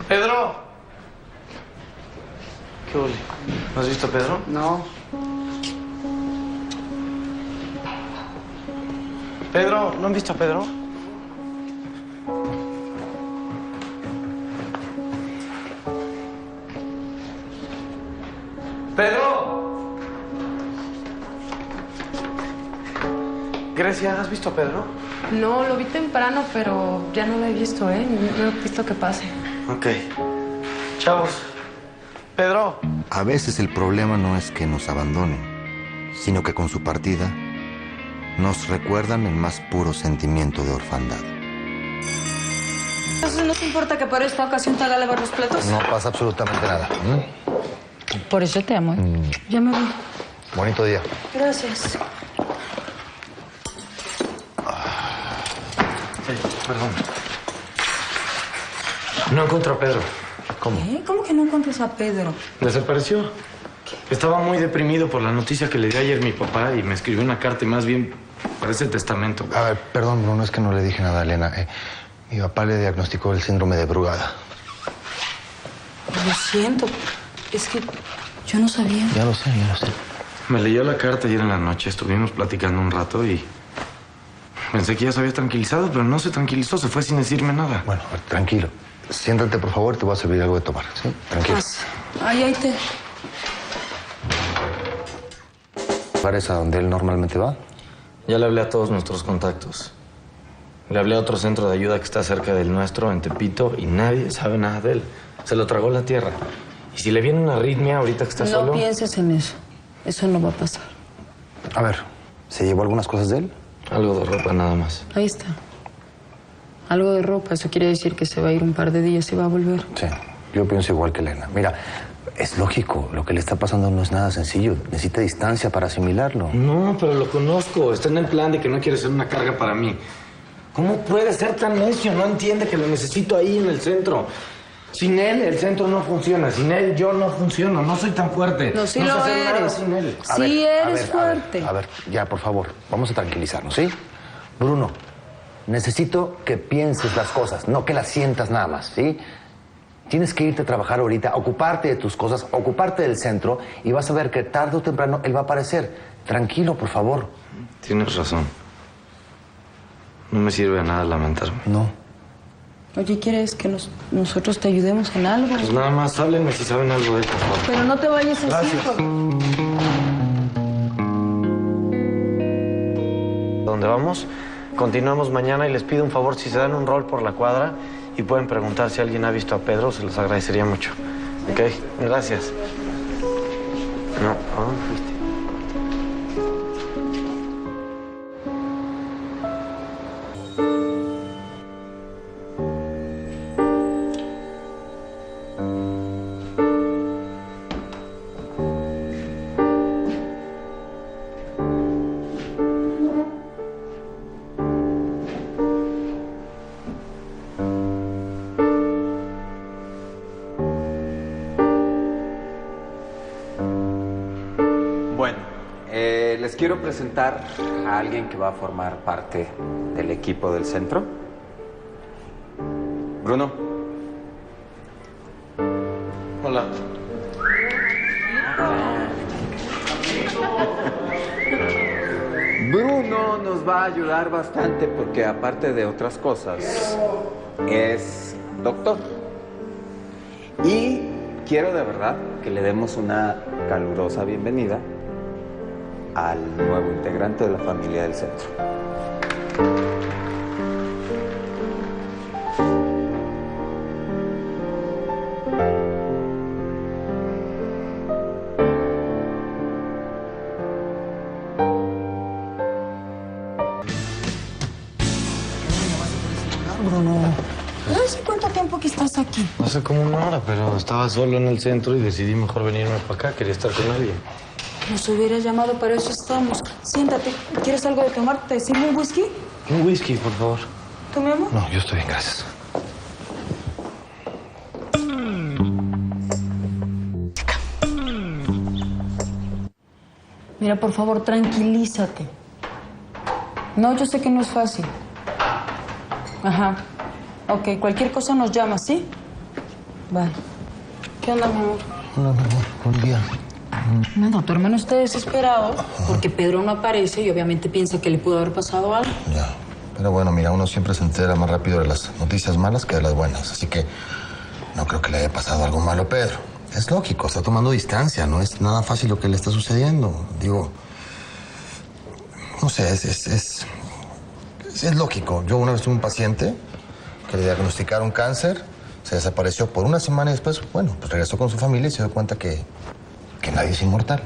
¡Pedro! ¿Qué ole? ¿No has visto a Pedro? No. Pedro, ¿no han visto a Pedro? ¡Pedro! Grecia, ¿has visto a Pedro? No, lo vi temprano, pero ya no lo he visto, ¿eh? No he visto que pase. Ok. Chavos. Pedro. A veces el problema no es que nos abandonen, sino que con su partida nos recuerdan el más puro sentimiento de orfandad. Entonces, ¿no te importa que por esta ocasión te haga lavar los platos? No pasa absolutamente nada. Por eso te amo. Ya me voy. Bonito día. Gracias. Perdón. No encuentro a Pedro. ¿Cómo? ¿Qué? ¿Cómo que no encuentras a Pedro? Desapareció. Estaba muy deprimido por la noticia que le di ayer mi papá y me escribió una carta y más bien parece testamento. A ver, perdón, Bruno, es que no le dije nada a Elena. Mi papá le diagnosticó el síndrome de Brugada. Lo siento. Es que yo no sabía. Ya lo sé. Me leyó la carta ayer en la noche, estuvimos platicando un rato y pensé que ya se había tranquilizado, pero no se tranquilizó, se fue sin decirme nada. Bueno, tranquilo. Siéntate, por favor, te voy a servir algo de tomar, ¿sí? Tranquilo. Ahí te... ¿Pares a donde él normalmente va? Ya le hablé a todos nuestros contactos. Le hablé a otro centro de ayuda que está cerca del nuestro, en Tepito, y nadie sabe nada de él. Se lo tragó la tierra. Y si le viene una arritmia ahorita que está solo... No pienses en eso. Eso no va a pasar. A ver, ¿se llevó algunas cosas de él? Algo de ropa nada más. Ahí está. Algo de ropa. Eso quiere decir que se va a ir un par de días y va a volver. Sí, yo pienso igual que Elena. Mira, es lógico. Lo que le está pasando no es nada sencillo. Necesita distancia para asimilarlo. No, pero lo conozco. Está en el plan de que no quiere ser una carga para mí. ¿Cómo puede ser tan necio? No entiende que lo necesito ahí en el centro. Sin él, el centro no funciona. Sin él, yo no funciono. No soy tan fuerte. No, sí no sé lo hacer nada eres. sin él. Sí eres fuerte. A ver, ya, por favor, vamos a tranquilizarnos, ¿sí? Bruno, necesito que pienses las cosas, no que las sientas nada más, ¿sí? Tienes que irte a trabajar ahorita, ocuparte de tus cosas, ocuparte del centro y vas a ver que tarde o temprano él va a aparecer. Tranquilo, por favor. Tienes razón. No me sirve de nada lamentarme. No. Oye, ¿quieres que nosotros te ayudemos en algo? Pues nada más háblenme si saben algo de él, por favor. Pero no te vayas así. Gracias. ¿Dónde vamos? Continuamos mañana y les pido un favor si se dan un rol por la cuadra y pueden preguntar si alguien ha visto a Pedro, se los agradecería mucho. ¿Ok? Gracias. No, ¿a dónde fuiste? Les quiero presentar a alguien que va a formar parte del equipo del centro. Bruno. Hola. Bruno nos va a ayudar bastante porque aparte de otras cosas, es doctor. Y quiero de verdad que le demos una calurosa bienvenida al nuevo integrante de la familia del centro. Bruno. No sé cuánto tiempo que estás aquí. Hace como una hora, pero estaba solo en el centro y decidí mejor venirme para acá. Quería estar con alguien. Nos hubieras llamado, para eso estamos. Siéntate. ¿Quieres algo de tomar? ¿Te sirvo un whisky? Un whisky, por favor. ¿Tú, mi amor? No, yo estoy bien, gracias. Mira, por favor, tranquilízate. No, yo sé que no es fácil. Ajá. Ok, cualquier cosa nos llamas, ¿sí? Vale. ¿Qué onda, mi amor? No, buen día. Nada, tu hermano está desesperado porque Pedro no aparece y obviamente piensa que le pudo haber pasado algo. Ya. Pero bueno, mira, uno siempre se entera más rápido de las noticias malas que de las buenas. Así que no creo que le haya pasado algo malo a Pedro. Es lógico, está tomando distancia. No es nada fácil lo que le está sucediendo. Digo, no sé, es lógico. Yo una vez tuve un paciente que le diagnosticaron cáncer, se desapareció por una semana y después, bueno, pues regresó con su familia y se dio cuenta que nadie es inmortal.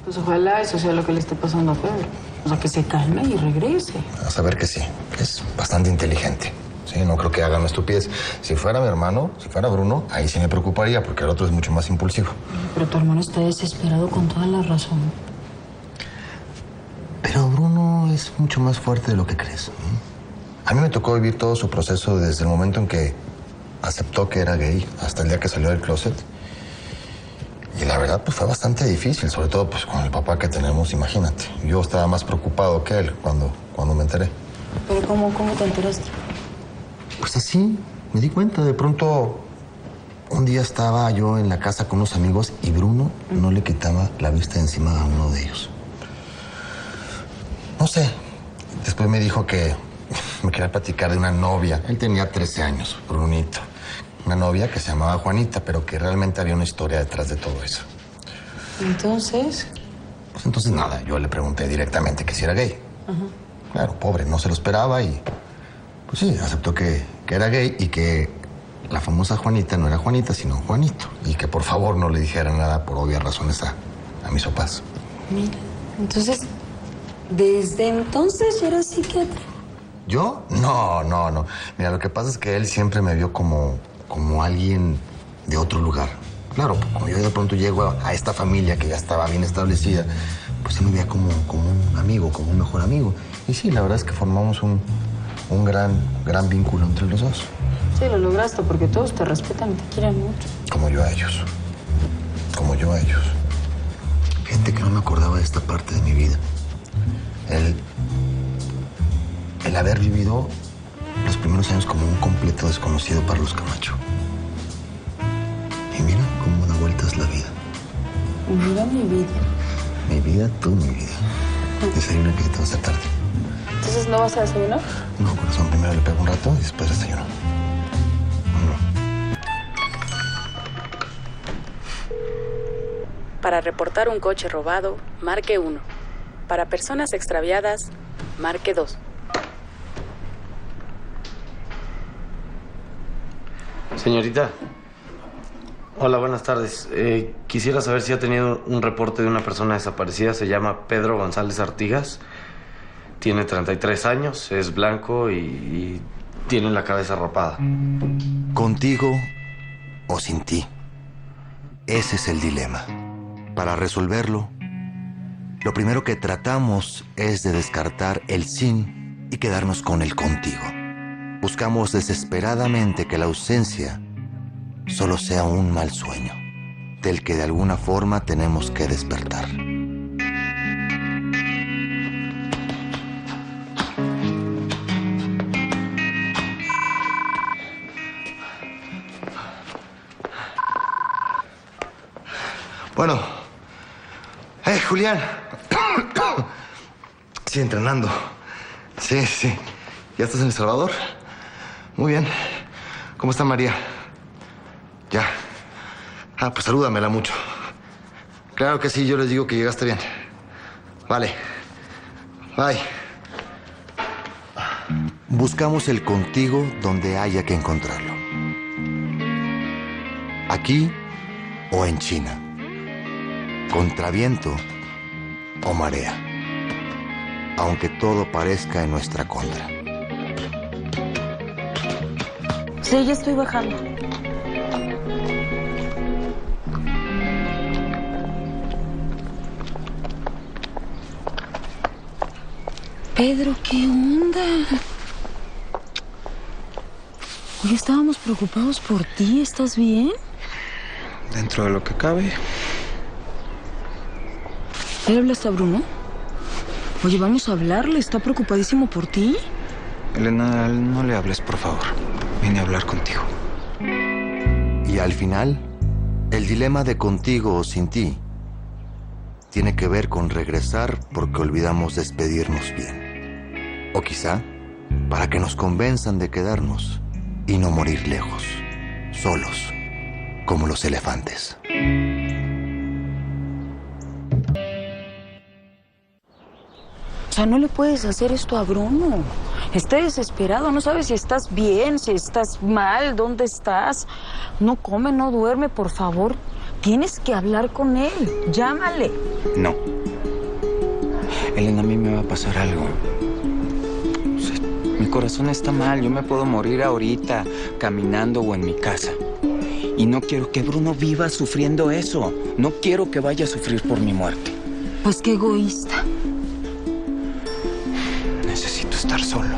Pues ojalá eso sea lo que le esté pasando a Pedro. O sea, que se calme y regrese. A saber que sí, que es bastante inteligente. Sí, no creo que haga una estupidez. Si fuera mi hermano, si fuera Bruno, ahí sí me preocuparía porque el otro es mucho más impulsivo. Pero tu hermano está desesperado con toda la razón. Pero Bruno es mucho más fuerte de lo que crees. A mí me tocó vivir todo su proceso desde el momento en que aceptó que era gay hasta el día que salió del closet. Y la verdad, pues fue bastante difícil, sobre todo pues con el papá que tenemos, imagínate. Yo estaba más preocupado que él cuando me enteré. ¿Pero cómo te enteraste? Pues así, me di cuenta. De pronto, un día estaba yo en la casa con unos amigos y Bruno no le quitaba la vista de encima a uno de ellos. No sé, después me dijo que me quería platicar de una novia. Él tenía 13 años, Brunito. Una novia que se llamaba Juanita, pero que realmente había una historia detrás de todo eso. ¿Entonces? Pues entonces nada, yo le pregunté directamente que si era gay. Claro, pobre, no se lo esperaba y pues sí, aceptó que era gay y que la famosa Juanita no era Juanita, sino Juanito. Y que por favor no le dijera nada por obvias razones a mis papás. Mira, entonces, ¿desde entonces ya eras psiquiatra? ¿Yo? No. Mira, lo que pasa es que él siempre me vio como alguien de otro lugar. Claro, como yo de pronto llego a esta familia que ya estaba bien establecida, pues él me veía como un amigo, como un mejor amigo. Y sí, la verdad es que formamos un gran vínculo entre los dos. Sí, lo lograste porque todos te respetan y te quieren mucho. Como yo a ellos. Gente que no me acordaba de esta parte de mi vida. El haber vivido los primeros años como un completo desconocido para los Camacho. Y mira cómo da vueltas la vida. Mira mi vida. Mi vida, tú mi vida. Desayuna que te va a hacer tarde. ¿Entonces no vas a desayunar? No, corazón, primero le pego un rato y después desayuno. Para reportar un coche robado, marque 1. Para personas extraviadas, marque 2. Señorita. Hola, buenas tardes. Quisiera saber si ha tenido un reporte de una persona desaparecida. Se llama Pedro González Artigas. Tiene 33 años, es blanco y tiene la cabeza rapada. Contigo o sin ti. Ese es el dilema. Para resolverlo, lo primero que tratamos es de descartar el sin y quedarnos con el contigo. Buscamos desesperadamente que la ausencia solo sea un mal sueño, del que de alguna forma tenemos que despertar. Bueno. Julián. Sí, entrenando. Sí. ¿Ya estás en El Salvador? Muy bien. ¿Cómo está María? Ya. Pues salúdamela mucho. Claro que sí, yo les digo que llegaste bien. Vale. Bye. Buscamos el contigo donde haya que encontrarlo. Aquí o en China. Contra viento o marea. Aunque todo parezca en nuestra contra. Sí, ya estoy bajando. Pedro, ¿qué onda? Oye, estábamos preocupados por ti. ¿Estás bien? Dentro de lo que cabe. ¿Le hablaste a Bruno? Oye, vamos a hablarle. Está preocupadísimo por ti. Elena, no le hables, por favor. Vine a hablar contigo. Y al final, el dilema de contigo o sin ti tiene que ver con regresar porque olvidamos despedirnos bien. O quizá para que nos convenzan de quedarnos y no morir lejos, solos, como los elefantes. O sea, no le puedes hacer esto a Bruno. Está desesperado, no sabes si estás bien, si estás mal, dónde estás. No come, no duerme, por favor. Tienes que hablar con él. Llámale. No. Elena, a mí me va a pasar algo. O sea, mi corazón está mal. Yo me puedo morir ahorita, caminando o en mi casa. Y no quiero que Bruno viva sufriendo eso. No quiero que vaya a sufrir por mi muerte. Pues qué egoísta. Necesito estar solo.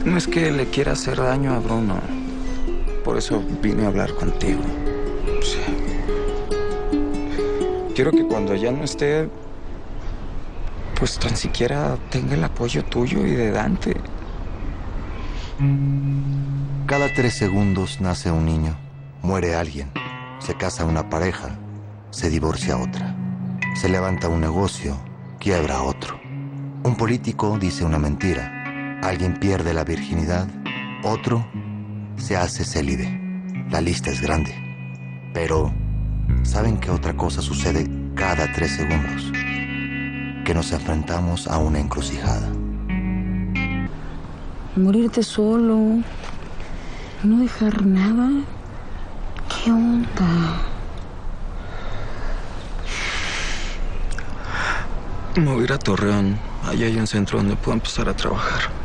No es que le quiera hacer daño a Bruno. Por eso vine a hablar contigo. Sí. Quiero que cuando ya no esté, pues tan siquiera tenga el apoyo tuyo y de Dante. Cada 3 segundos nace un niño, muere alguien, se casa una pareja, se divorcia otra, se levanta un negocio, quiebra otro. Un político dice una mentira. Alguien pierde la virginidad, otro se hace célibe. La lista es grande. Pero, ¿saben qué otra cosa sucede cada 3 segundos? Que nos enfrentamos a una encrucijada. Morirte solo, no dejar nada. ¿Qué onda? Me voy a ir a Torreón. Allá hay un centro donde puedo empezar a trabajar.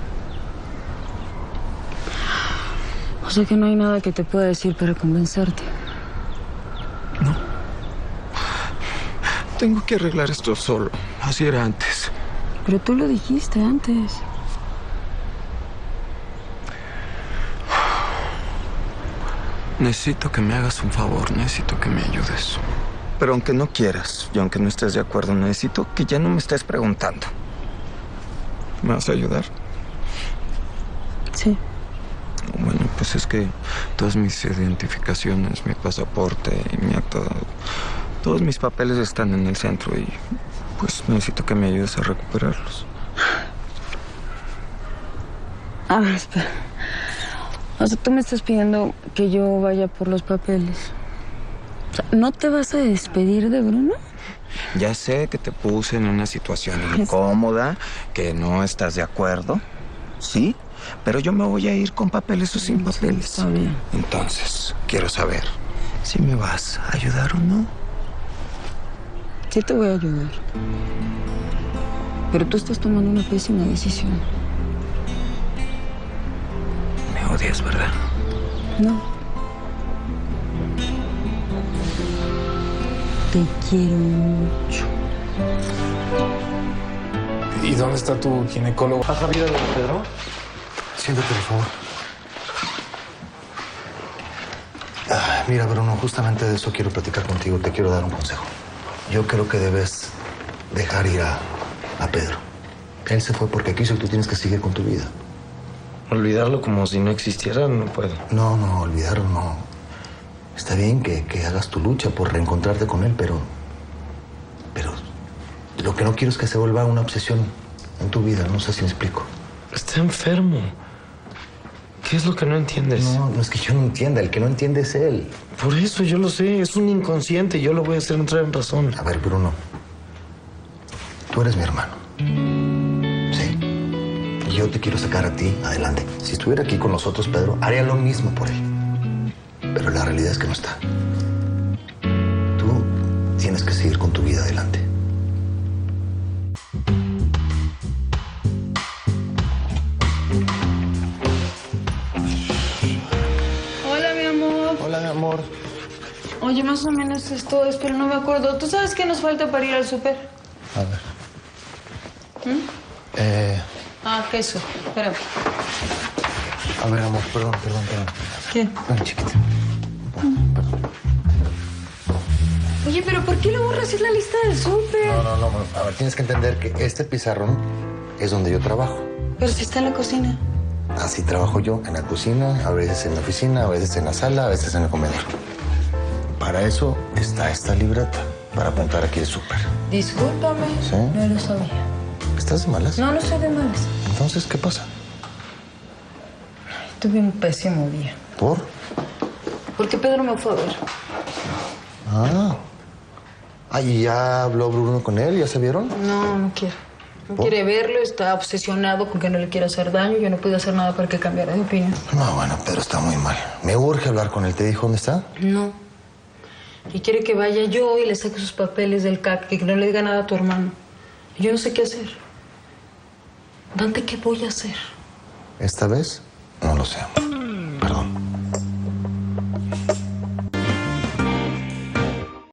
O sea que no hay nada que te pueda decir para convencerte. No. Tengo que arreglar esto solo. Así era antes. Pero tú lo dijiste antes. Necesito que me hagas un favor. Necesito que me ayudes. Pero aunque no quieras y aunque no estés de acuerdo, necesito que ya no me estés preguntando. ¿Me vas a ayudar? Sí. Bueno, pues es que todas mis identificaciones, mi pasaporte y mi acta, todos mis papeles están en el centro y pues necesito que me ayudes a recuperarlos. A ver, espera. O sea, tú me estás pidiendo que yo vaya por los papeles. O sea, ¿no te vas a despedir de Bruno? Ya sé que te puse en una situación incómoda, que no estás de acuerdo, ¿sí? Pero yo me voy a ir con papeles o sin papeles. Está bien. Entonces, quiero saber si me vas a ayudar o no. Sí te voy a ayudar. Pero tú estás tomando una pésima decisión. Me odias, ¿verdad? No. Te quiero mucho. ¿Y dónde está tu ginecólogo? ¿Has sabido de Pedro? Siéntate, por favor. Mira, Bruno, justamente de eso quiero platicar contigo. Te quiero dar un consejo. Yo creo que debes dejar ir a Pedro. Él se fue porque quiso y tú tienes que seguir con tu vida. Olvidarlo como si no existiera, no puedo. No, olvidarlo no. Está bien que hagas tu lucha por reencontrarte con él, pero lo que no quiero es que se vuelva una obsesión en tu vida. No sé si me explico. Está enfermo. ¿Qué es lo que no entiendes? No es que yo no entienda. El que no entiende es él. Por eso yo lo sé. Es un inconsciente. Yo lo voy a hacer entrar en razón. A ver, Bruno. Tú eres mi hermano. Sí. Y yo te quiero sacar a ti adelante. Si estuviera aquí con nosotros, Pedro, haría lo mismo por él. Pero la realidad es que no está. Tú tienes que seguir con tu vida adelante. Hola, mi amor. Hola, mi amor. Oye, más o menos esto es, pero no me acuerdo. ¿Tú sabes qué nos falta para ir al súper? A ver. Queso. Espérame. A ver, amor, perdón. ¿Qué? Ven, chiquita. Perdón. Oye, pero ¿por qué le borras? Es la lista del súper. No. A ver, tienes que entender que este pizarrón es donde yo trabajo. Pero si está en la cocina. Así trabajo yo, en la cocina, a veces en la oficina, a veces en la sala, a veces en el comedor. Para eso está esta libreta, para apuntar aquí el súper. Discúlpame. ¿Sí? No lo sabía. ¿Estás de malas? No soy de malas. Entonces, ¿qué pasa? Tuve un pésimo día. ¿Por? Porque Pedro me fue a ver. ¿Y ya habló Bruno con él? ¿Ya se vieron? No quiere. No ¿Por? quiere verlo, está obsesionado con que no le quiere hacer daño. Yo no pude hacer nada para que cambiara de opinión. No, bueno, Pedro está muy mal. Me urge hablar con él. ¿Te dijo dónde está? No. Y quiere que vaya yo y le saque sus papeles del CAC, que no le diga nada a tu hermano. Y yo no sé qué hacer. Dante, ¿qué voy a hacer? Esta vez no lo sé.